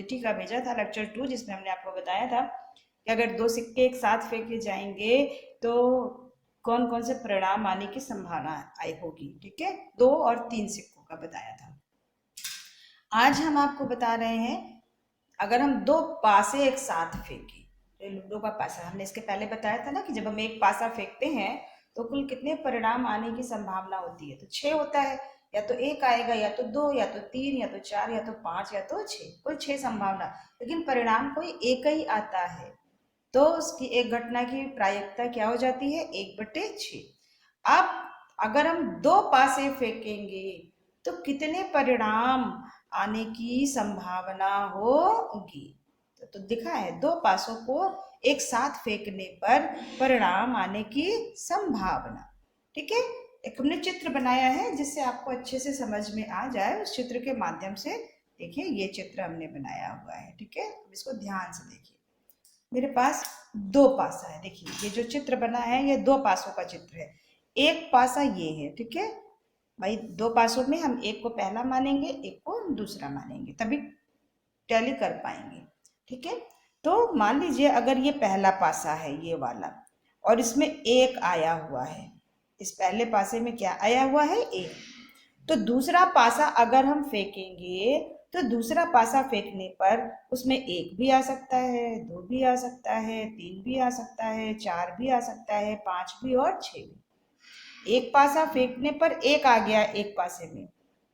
Probability का भेजा था लेक्चर 2, जिसमें हमने आपको बताया था कि अगर 2 सिक्के एक साथ फेंके जाएंगे तो कौन कौन से परिणाम आने की संभावना आई होगी। ठीक है, 2 और 3 सिक्कों का बताया था। आज हम आपको बता रहे हैं अगर हम 2 पासे एक साथ फेंके, लूडो का पासा हमने इसके पहले बताया था ना कि जब हम एक पासा फेंकते हैं तो कुल कितने परिणाम आने की संभावना होती है। तो 6 होता है, या तो 1 आएगा, या तो 2, या तो 3, या तो 4, या तो 5, या तो 6, कुल 6 संभावना, लेकिन परिणाम कोई एक ही आता है। तो उसकी एक घटना की प्रायिकता क्या हो जाती है, 1/6। अब अगर हम 2 पासे फेंकेंगे तो कितने परिणाम आने की संभावना होगी। तो दिखा है 2 पासों को एक साथ फेंकने पर परिणाम आने की संभावना। ठीक है, एक हमने चित्र बनाया है जिससे आपको अच्छे से समझ में आ जाए, उस चित्र के माध्यम से देखिए ये चित्र हमने बनाया हुआ है। ठीक है, इसको ध्यान से देखिए। मेरे पास 2 पासा है, देखिए ये जो चित्र बना है ये 2 पासों का चित्र है। एक पासा ये है, ठीक है भाई, 2 पासों में हम एक को पहला मानेंगे, एक को दूसरा मानेंगे, तभी टैली कर पाएंगे। ठीक है, तो मान लीजिए अगर ये पहला पासा है ये वाला, और इसमें 1 आया हुआ है, इस पहले पासे में क्या आया हुआ है, 1, तो दूसरा पासा अगर हम फेंकेंगे तो दूसरा पासा फेंकने पर उसमें 1 भी आ सकता है, 2 भी आ सकता है, 3 भी आ सकता है, 4 भी आ सकता है, 5 भी और 6 भी। एक पासा फेंकने पर 1 आ गया एक पासे में,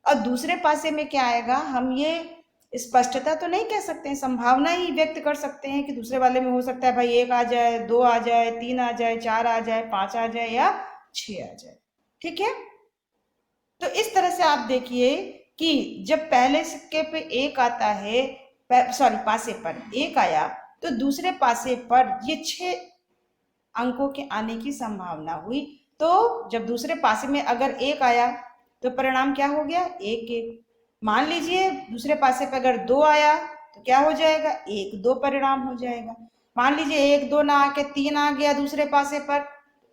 और दूसरे पासे में क्या आएगा, हम ये स्पष्टता तो नहीं कह सकते हैं, संभावना ही व्यक्त कर सकते हैं कि दूसरे वाले में हो सकता है भाई 1 आ जाए, 2 आ जाए, 3 आ जाए, 4 आ जाए, 5 आ जाए या 6 आ जाए। ठीक है, तो इस तरह से आप देखिए कि जब पहले सिक्के पे 1 आता है, सॉरी पासे पर 1 आया, तो दूसरे पासे पर ये 6 अंकों के आने की संभावना हुई। तो जब दूसरे पासे में अगर 1 आया तो परिणाम क्या हो गया, 1-1। मान लीजिए दूसरे पासे पर अगर 2 आया तो क्या हो जाएगा, 1-2 परिणाम हो जाएगा। मान लीजिए 1-2 ना आके 3 आ गया दूसरे पासे पर,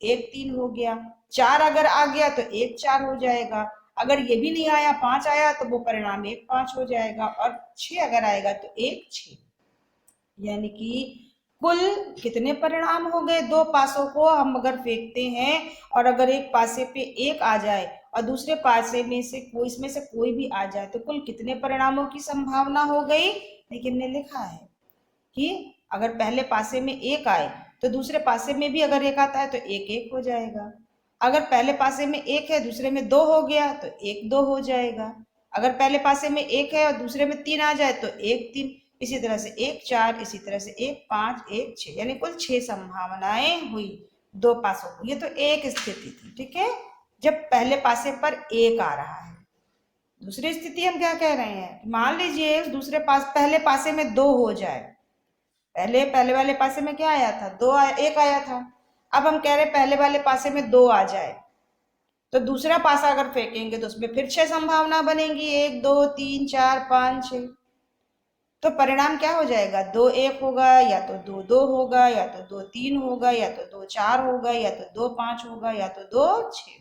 1-3 हो गया। 4 अगर आ गया तो 1-4 हो जाएगा। अगर ये भी नहीं आया, 5 आया तो वो परिणाम 1-5 हो जाएगा, और 6 अगर आएगा तो 1-6। यानी कि कुल कितने परिणाम हो गए, 2 पासों को हम अगर फेंकते हैं और अगर एक पासे पे 1 आ जाए और दूसरे पासे में से कोई, इसमें से कोई भी आ जाए, तो कुल कितने परिणामों की संभावना हो गई। लेकिन ने लिखा है कि अगर पहले पासे में 1 आए तो दूसरे पासे में भी अगर 1 आता है तो 1-1 हो जाएगा। अगर पहले पासे में 1 है, दूसरे में 2 हो गया तो 1-2 हो जाएगा। अगर पहले पासे में 1 है और दूसरे में 3 आ जाए तो 1-3। इसी तरह से 1-4, इसी तरह से 1-5, 1-6, यानी कुल 6 संभावनाएं हुई 2 पासों को। ये तो एक स्थिति थी। ठीक है, जब पहले पासे पर 1 आ रहा है। दूसरी स्थिति हम क्या कह रहे हैं, मान लीजिए दूसरे पास पहले पासे में 2 हो जाए। पहले वाले पासे में क्या आया था, 2 आया, 1 आया था। अब हम कह रहे पहले वाले पासे में 2 आ जाए, तो दूसरा पासा अगर फेंकेंगे तो उसमें फिर 6 संभावना बनेगी, 1, 2, 3, 4, 5, 6। तो परिणाम क्या हो जाएगा, 2-1 होगा, या तो 2-2 होगा, या तो 2-3 होगा, या तो 2-4 होगा, या तो 2-5 होगा, या तो 2-6।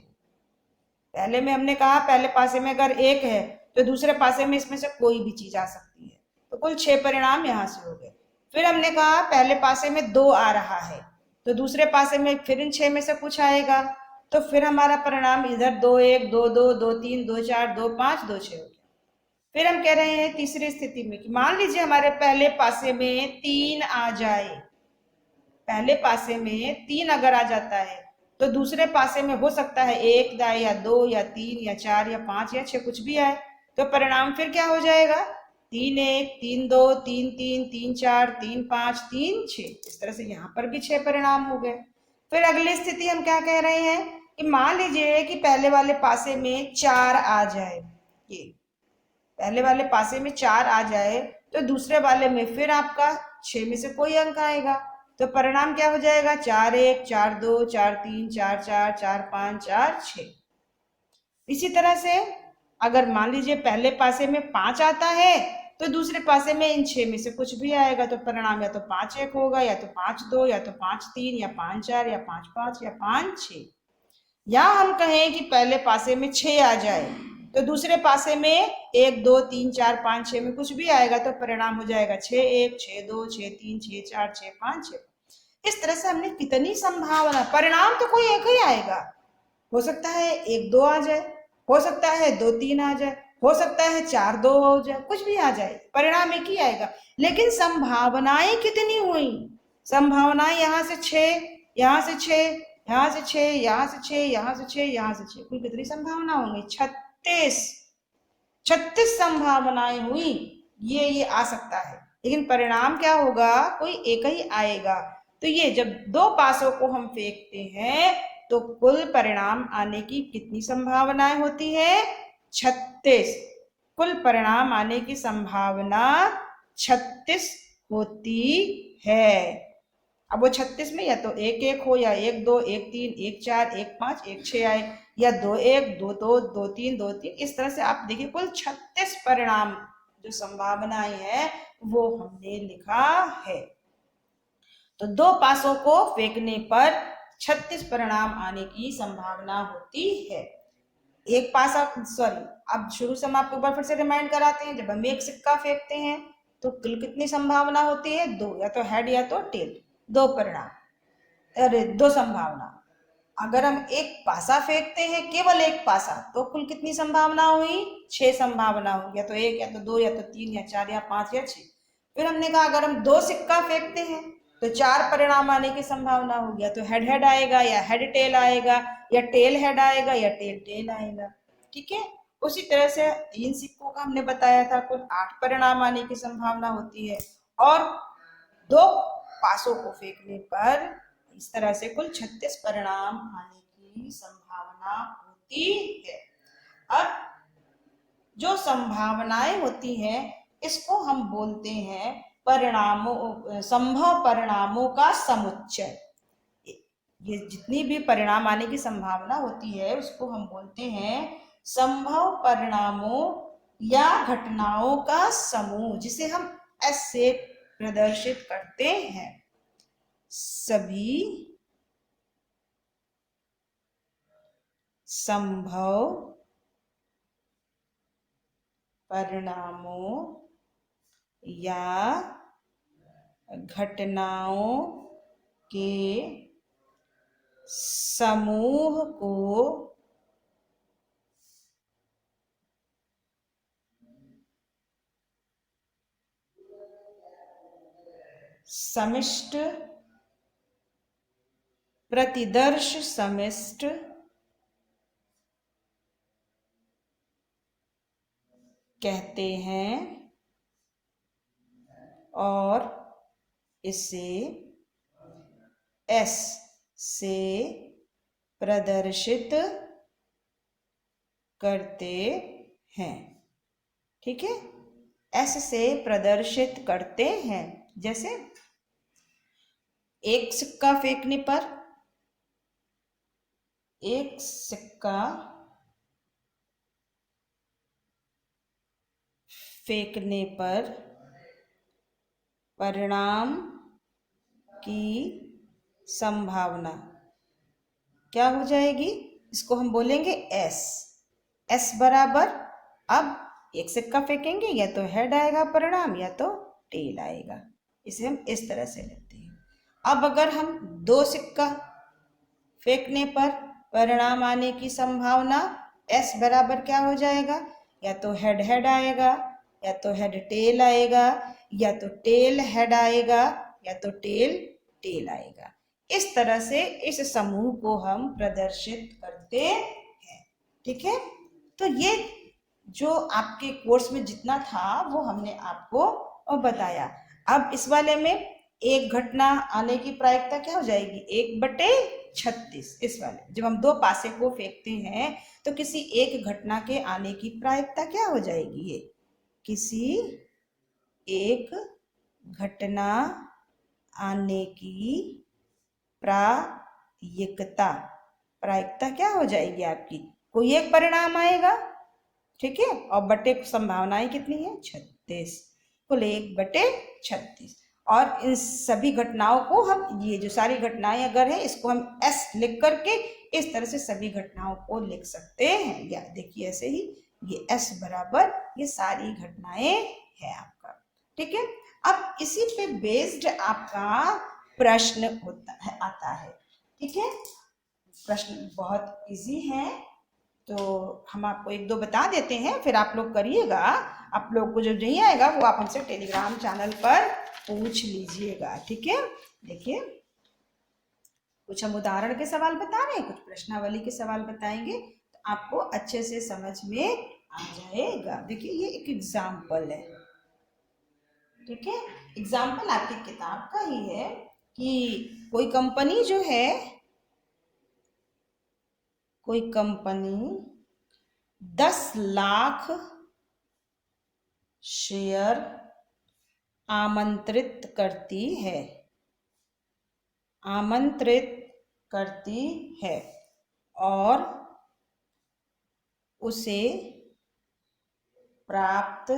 पहले में हमने कहा पहले पासे में अगर 1 है तो दूसरे पासे में इसमें से कोई भी चीज आ सकती है, तो कुल 6 परिणाम यहां से हो गए। फिर हमने कहा पहले पासे में 2 आ रहा है तो दूसरे पासे में फिर इन 6 में से कुछ आएगा, तो फिर हमारा परिणाम इधर 2-1, 2-2, 2-3, 2-4, 2-5, 2-6 हो गया। फिर हम कह रहे हैं तीसरी स्थिति में कि मान लीजिए हमारे पहले पासे में 3 आ जाए, पहले पासे में 3 अगर आ जाता है तो दूसरे पासे में हो सकता है 1 आए, या 2, या 3, या 4, या 5, या 6, कुछ भी आए। तो परिणाम फिर क्या हो जाएगा, 3-1, 3-2, 3-3, 3-4, 3-5, 3-6। इस तरह से यहाँ पर भी 6 परिणाम हो गए। फिर अगली स्थिति हम क्या कह रहे हैं कि मान लीजिए कि पहले वाले पासे में 4 आ जाए, ये पहले वाले पासे में 4 आ जाए तो दूसरे वाले में फिर आपका 6 में से कोई अंक आएगा, तो परिणाम क्या हो जाएगा, 4-1, 4-2, 4-3, 4-4, 4-5, 4-6। इसी तरह से अगर मान लीजिए पहले पासे में 5 आता है तो दूसरे पासे में इन 6 में से कुछ भी आएगा, तो परिणाम या तो 5-1 होगा, या तो 5-2, या तो 5-3, या 5-4, या 5-5, या 5-6। या हम कहें कि पहले पासे में 6 आ जाए तो दूसरे पासे में 1 2 3 4 5 6 में कुछ भी आएगा तो परिणाम हो जाएगा 6 1 6 2 6 3 6 4 6 5 6। इस तरह से हमने कितनी संभावना, परिणाम तो कोई एक ही आएगा, हो सकता है 1 2 आ जाए, हो सकता है 2 3 आ जाए, हो सकता है 4 2 हो जाए, कुछ भी आ जाए, परिणाम एक ही आएगा। लेकिन संभावनाएं कितनी हुई, संभावनाएं यहाँ से 6, यहाँ से 6, यहाँ से 6, यहाँ से 6, यहाँ से 6, यहाँ से 6, कुल कितनी संभावना होंगी? 36। 36 संभावनाएं हुई, ये आ सकता है, लेकिन परिणाम क्या होगा? कोई एक ही आएगा। तो ये जब दो पासों को हम फेंकते हैं तो कुल परिणाम आने की कितनी संभावनाएं होती है? 36। कुल परिणाम आने की संभावना 36 होती है। अब वो 36 में या तो 1 1 हो, या 1 2 1 3 1 4 1 5 1 6 आए, या 2 1 2 2 2 3 2 3, इस तरह से आप देखिए कुल 36 परिणाम जो संभावनाएं हैं वो हमने लिखा है। तो दो पासों को फेंकने पर 36 परिणाम आने की संभावना होती है। एक पासा, सॉरी, अब शुरू से हम आपको एक बार फिर से रिमाइंड कराते हैं। जब हम एक सिक्का फेंकते हैं तो कुल कितनी संभावना होती है? 2, या तो हेड या तो टेल, 2 परिणाम, अरे 2 संभावना। अगर हम एक पासा फेंकते हैं, केवल एक पासा, तो कुल कितनी संभावना हुई? 6 संभावना हुई, या तो 1 या तो 2 या तो 3 या 4 या 5 या 6। फिर हमने कहा अगर हम 2 सिक्का फेंकते हैं तो 4 परिणाम आने की संभावना होगी, या तो हेड हेड आएगा, या हेड टेल आएगा, या टेल हेड आएगा, या टेल टेल आएगा। ठीक है, उसी तरह से 3 सिक्कों का हमने बताया था कुल 8 परिणाम आने की संभावना होती है, और 2 पासों को फेंकने पर इस तरह से कुल 36 परिणाम आने की संभावना होती है। अब जो संभावनाएं होती हैं इसको हम बोलते हैं परिणामों, संभव परिणामों का समुच्चय। ये जितनी भी परिणाम आने की संभावना होती है उसको हम बोलते हैं संभव परिणामों या घटनाओं का समूह, जिसे हम एस से प्रदर्शित करते हैं। सभी संभव परिणामों या घटनाओं के समूह को समिष्ट प्रतिदर्श समिष्ट कहते हैं, और इसे एस से प्रदर्शित करते हैं। ठीक है, एस से प्रदर्शित करते हैं। जैसे एक सिक्का फेंकने पर, एक सिक्का फेंकने पर परिणाम की संभावना क्या हो जाएगी? इसको हम बोलेंगे एस। एस बराबर, अब एक सिक्का फेंकेंगे, या तो हेड आएगा परिणाम, या तो टेल आएगा। इसे हम इस तरह से लेते हैं। अब अगर हम 2 सिक्का फेंकने पर परिणाम आने की संभावना, एस बराबर क्या हो जाएगा? या तो हेड हेड आएगा, या तो हेड टेल आएगा, या तो टेल हेड आएगा, या तो टेल टेल आएगा। इस तरह से इस समूह को हम प्रदर्शित करते हैं। ठीक है, तो ये जो आपके कोर्स में जितना था वो हमने आपको बताया। अब इस वाले में एक घटना आने की प्रायिकता क्या हो जाएगी? 1/36। इस वाले जब हम 2 पासे को फेंकते हैं तो किसी एक घटना के आने की प्रायिकता क्या हो जाएगी? ये किसी एक घटना आने की प्रायिकता, प्रायिकता क्या हो जाएगी आपकी? कोई एक परिणाम आएगा, ठीक है, और बटे संभावनाएं कितनी है? 36, कुल 1/36। और इन सभी घटनाओं को हम, ये जो सारी घटनाएं अगर है, इसको हम एस लिख करके इस तरह से सभी घटनाओं को लिख सकते हैं। या देखिए ऐसे ही ये S बराबर ये सारी घटनाएं है आपका। ठीक है, अब इसी पे बेस्ड आपका प्रश्न होता है, आता है। ठीक है, प्रश्न बहुत इजी है, तो हम आपको एक दो बता देते हैं, फिर आप लोग करिएगा। आप लोग को जो नहीं आएगा वो आप हमसे टेलीग्राम चैनल पर पूछ लीजिएगा। ठीक है, देखिए कुछ हम उदाहरण के सवाल बता रहे हैं, कुछ प्रश्नावली के सवाल बताएंगे, तो आपको अच्छे से समझ में आ जाएगा। देखिए ये एक एग्जाम्पल है। ठीक है, एग्जाम्पल आपकी किताब का ही है कि कोई कंपनी जो है, कोई कंपनी 10 लाख शेयर आमंत्रित करती है, आमंत्रित करती है और उसे प्राप्त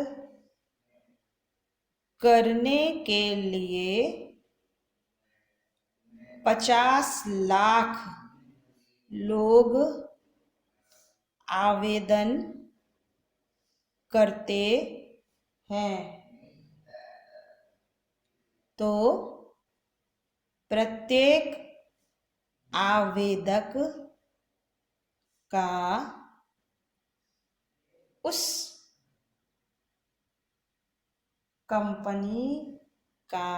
करने के लिए 50 लाख लोग आवेदन करते हैं, तो प्रत्येक आवेदक का उस कंपनी का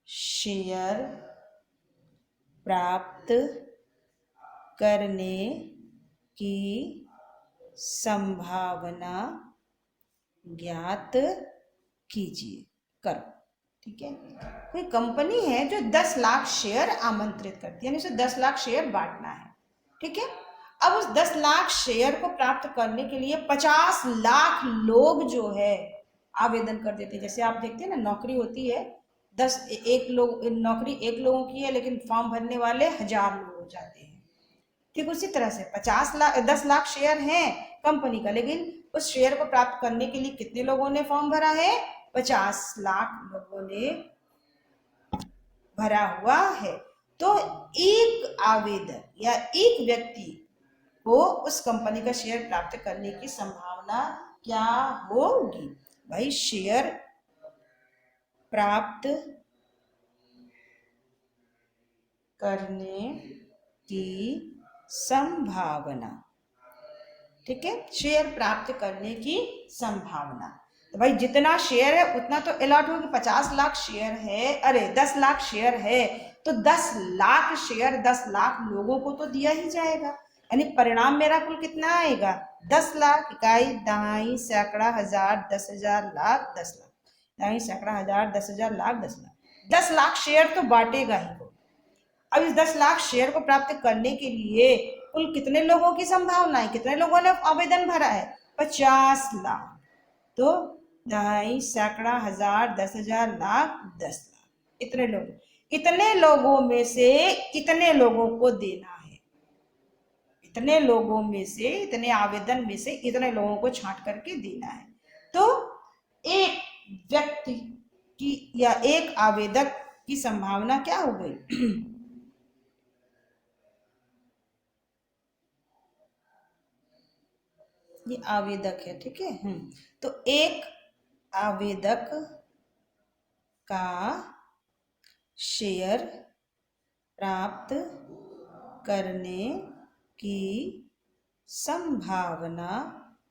शेयर प्राप्त करने की संभावना ज्ञात कीजिए, करो। ठीक है, कोई कंपनी है जो 10 लाख शेयर आमंत्रित करती है, यानी उसे 10 लाख शेयर बांटना है। ठीक है, अब उस 10 लाख शेयर को प्राप्त करने के लिए 50 लाख लोग जो है आवेदन कर देते हैं। जैसे आप देखते हैं ना, नौकरी होती है, 1 नौकरी 1 लोगों की है, लेकिन फॉर्म भरने वाले 1000 लोग हो जाते हैं। ठीक उसी तरह से 10 लाख शेयर हैं कंपनी का, लेकिन उस शेयर को प्राप्त करने के लिए कितने लोगों ने फॉर्म भरा है? 50 लाख लोगों ने भरा हुआ है। तो एक आवेदक या एक व्यक्ति को उस कंपनी का शेयर प्राप्त करने की संभावना क्या होगी? भाई शेयर प्राप्त करने की संभावना। ठीक है, शेयर प्राप्त करने की संभावना, तो भाई जितना शेयर है उतना तो अलॉट होगी। 50 लाख शेयर है, अरे 10 लाख शेयर है, तो 10 लाख शेयर 10 लाख लोगों को तो दिया ही जाएगा, यानी परिणाम मेरा कुल कितना आएगा? 10 लाख। इकाई, दहाई, सैकड़ा, हजार, 10,000, लाख, 10 लाख। दहाई, सैकड़ा, हजार, 10,000, लाख, 10 लाख। 10 लाख शेयर तो बांटेगा ही वो। अब इस 10 लाख शेयर को प्राप्त करने के लिए कुल कितने लोगों की संभावना है? कितने लोगों ने आवेदन भरा है? 50 लाख। तो दहाई, सैकड़ा, हजार, 10,000, लाख, 10 लाख। इतने लोगों में से कितने लोगों को देना है? इतने लोगों में से, इतने आवेदन में से इतने लोगों को छांट करके देना है। तो एक व्यक्ति की या एक आवेदक की संभावना क्या हो गई? ये आवेदक है। ठीक है, तो एक आवेदक का शेयर प्राप्त करने की संभावना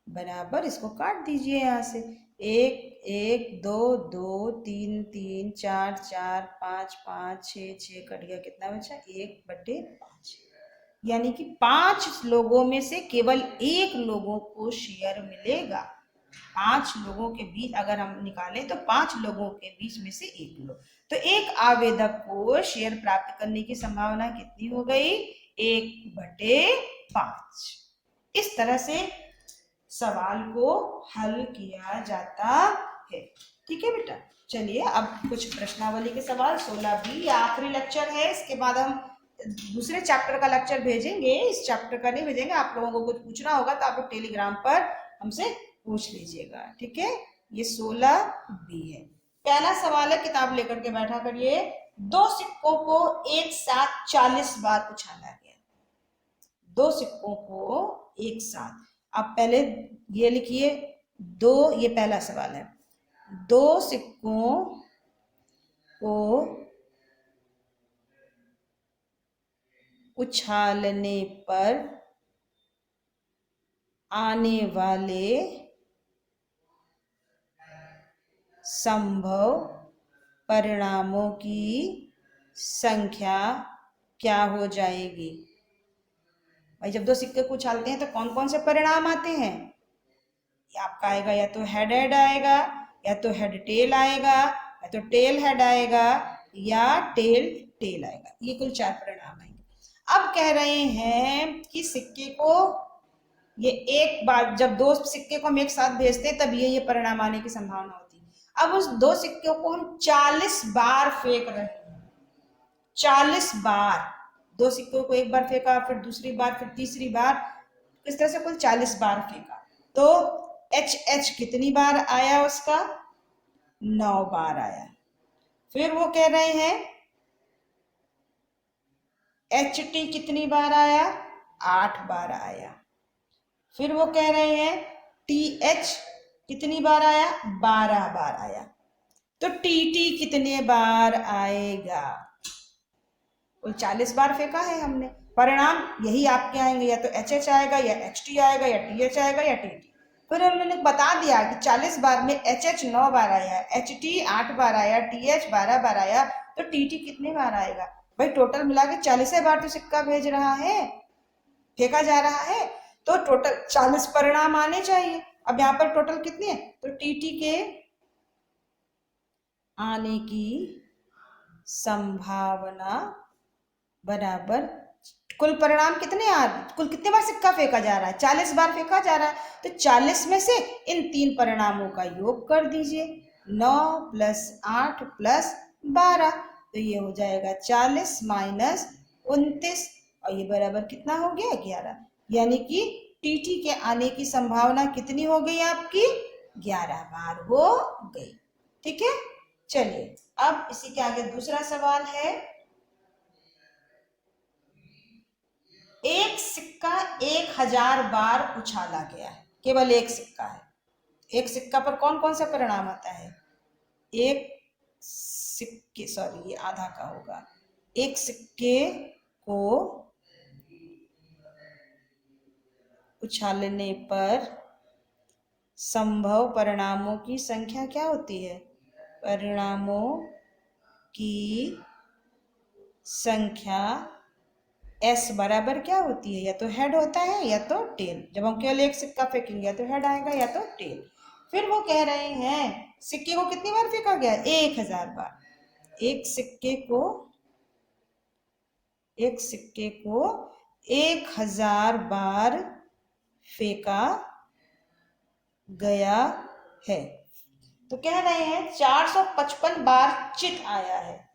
बराबर, इसको काट दीजिए यहाँ से, 1 1 2 2 3 3 4 4 5 5 6 6 कट गया, कितना बचा? 1/5, यानी कि 5 लोगों में से केवल 1 लोगों को शेयर मिलेगा। 5 लोगों के बीच अगर हम निकालें तो 5 लोगों के बीच में से 1 लोग, तो एक आवेदक को शेयर प्राप्त करने की संभावना कितनी हो गई? 1/5। इस तरह से सवाल को हल किया जाता है। ठीक है बेटा, चलिए अब कुछ प्रश्नावली के सवाल 16B आखिरी लेक्चर है, इसके बाद हम दूसरे चैप्टर का लेक्चर भेजेंगे। इस चैप्टर का नहीं भेजेंगे, आप लोगों को कुछ पूछना होगा तो आप लोग टेलीग्राम पर हमसे पूछ लीजिएगा। ठीक है, ये 16B है। पहला सवाल है, किताब लेकर के बैठा करिए। 2 सिक्कों को एक साथ 40 बार उछाला गया। 2 सिक्कों को एक साथ, आप पहले ये लिखिए, दो, ये पहला सवाल है, दो सिक्कों को उछालने पर आने वाले संभव परिणामों की संख्या क्या हो जाएगी? भाई जब दो सिक्के को उछालते हैं तो कौन कौन से परिणाम आते हैं? ये आपका आएगा या तो हेड हेड आएगा, या तो हेड टेल आएगा, या तो टेल हेड आएगा, या टेल टेल आएगा। ये कुल 4 परिणाम आएंगे। अब कह रहे हैं कि सिक्के को, ये एक बार जब दो सिक्के को हम एक साथ भेजते हैं तब ये परिणाम आने की संभावना होती है। अब उस दो सिक्कों को हम 40 बार फेंक रहे हैं, 40 बार। दो सिक्कों को एक बार फेंका, फिर दूसरी बार, फिर तीसरी बार, इस तरह से कुल 40 बार फेंका। तो एच एच कितनी बार आया उसका? 9 बार आया। फिर वो कह रहे हैं एच टी कितनी बार आया? 8 बार आया। फिर वो कह रहे हैं टी एच कितनी बार आया? 12 बार आया। तो टी टी कितने बार आएगा? कुल 40 बार फेंका है हमने, परिणाम यही आपके आएंगे, या तो एच एच आएगा, या एच टी आएगा, या टी एच आएगा, या टी टी। फिर उन्होंने बता दिया कि 40 बार में एच एच 9 बार आया, एच टी 8 बार आया, टी एच 12 बार आया, तो टी टी कितने बार आएगा? भाई टोटल मिला के 40 बार तो सिक्का भेज रहा है, फेंका जा रहा है, तो टोटल 40 परिणाम आने चाहिए। अब यहाँ पर टोटल कितने हैं? तो टी टी के आने की संभावना बराबर कुल परिणाम कितने आ रहे, कुल कितने बार सिक्का फेंका जा रहा है? 40 बार फेंका जा रहा है। तो 40 में से इन 3 परिणामों का योग कर दीजिए, 9 प्लस 8 प्लस 12, तो ये हो जाएगा 40 माइनस 29, और ये बराबर कितना हो गया? 11। यानी कि टीटी के आने की संभावना कितनी हो गई आपकी? 11 बार हो गई। ठीक है, चलिए अब इसी के आगे दूसरा सवाल है, एक सिक्का 1000 बार उछाला गया है, केवल एक सिक्का है। एक सिक्का पर कौन कौन सा परिणाम आता है? एक सिक्के, सॉरी ये आधा का होगा, एक सिक्के को उछालने पर संभव परिणामों की संख्या क्या होती है? परिणामों की संख्या एस बराबर क्या होती है? या तो हेड होता है या तो टेल। जब हम केवल एक सिक्का फेंकेंगे या तो हेड आएगा या तो टेल। फिर वो कह रहे हैं सिक्के को कितनी बार फेंका गया? 1000 बार। एक सिक्के को 1000 बार फेंका गया है। तो कह रहे हैं 455 बार चित आया है।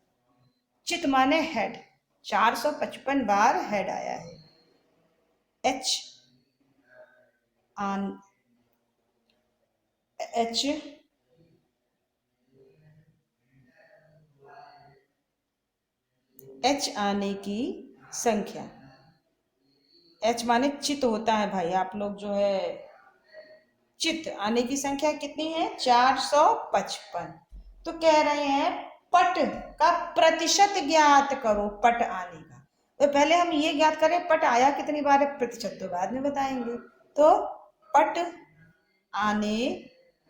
चित माने हेड, 455 बार हेड आया है। एच आन एच एच आने की संख्या, एच माने चित होता है भाई, आप लोग जो है चित आने की संख्या कितनी है? 455। तो कह रहे हैं पट का प्रतिशत ज्ञात करो, पट आने का। तो पहले हम ये ज्ञात करें पट आया कितनी बार है, प्रतिशत तो बाद में बताएंगे। तो पट आने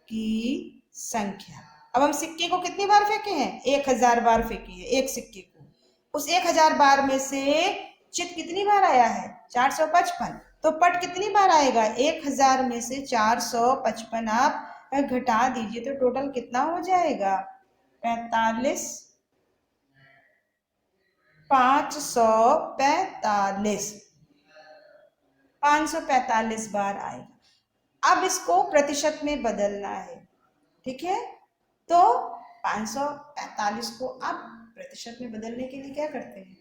की संख्या, अब हम सिक्के को कितनी बार फेंके हैं? 1000 बार फेंके हैं एक सिक्के को। उस 1000 बार में से चित कितनी बार आया है? 455। तो पट कितनी बार आएगा? 1000 में से 455 आप घटा दीजिए तो टोटल कितना हो जाएगा? 45, 545, 545 बार आएगा। अब इसको प्रतिशत में बदलना है, ठीक है? तो 545 को आप प्रतिशत में बदलने के लिए क्या करते हैं?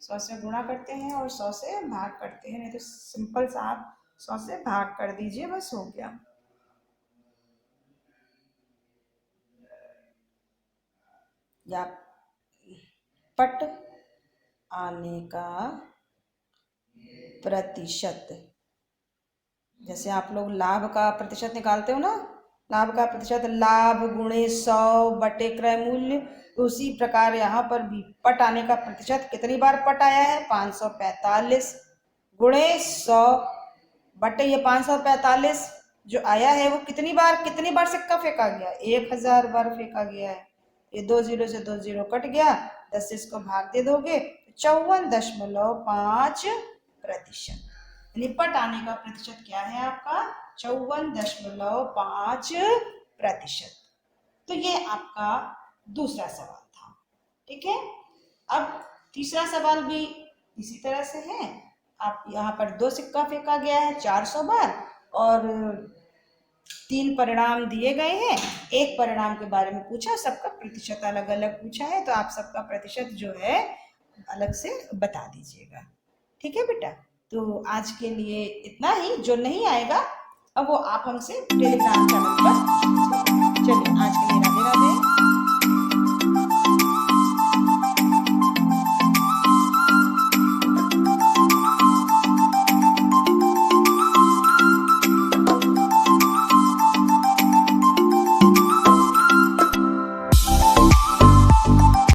100 से गुणा करते हैं और 100 से भाग करते हैं, नहीं तो सिंपल सा आप 100 से भाग कर दीजिए, बस हो गया। या पट आने का प्रतिशत जैसे आप लोग लाभ का प्रतिशत निकालते हो ना, लाभ का प्रतिशत लाभ गुणे 100 बटे क्रय मूल्य, तो उसी प्रकार यहाँ पर भी पट आने का प्रतिशत कितनी बार पट आया है, 545 गुणे 100 बटे ये 545 जो आया है वो कितनी बार सिक्का फेंका गया, 1000 बार फेंका गया है। ये 2 जीरो से 2 जीरो कट गया, 10 से इसको भाग दे दोगे तो 54.5%। निपट आने का प्रतिशत क्या है आपका, 54.5%। तो ये आपका दूसरा सवाल था। ठीक है, अब तीसरा सवाल भी इसी तरह से है। आप यहाँ पर 2 सिक्का फेंका गया है 400 बार और 3 परिणाम दिए गए हैं, एक परिणाम के बारे में पूछा, सबका प्रतिशत अलग अलग पूछा है, तो आप सबका प्रतिशत जो है अलग से बता दीजिएगा। ठीक है बेटा, तो आज के लिए इतना ही। जो नहीं आएगा अब वो आप हमसे टेलीग्राम चैनल पर, चलिए आज के लिए राधे राधे।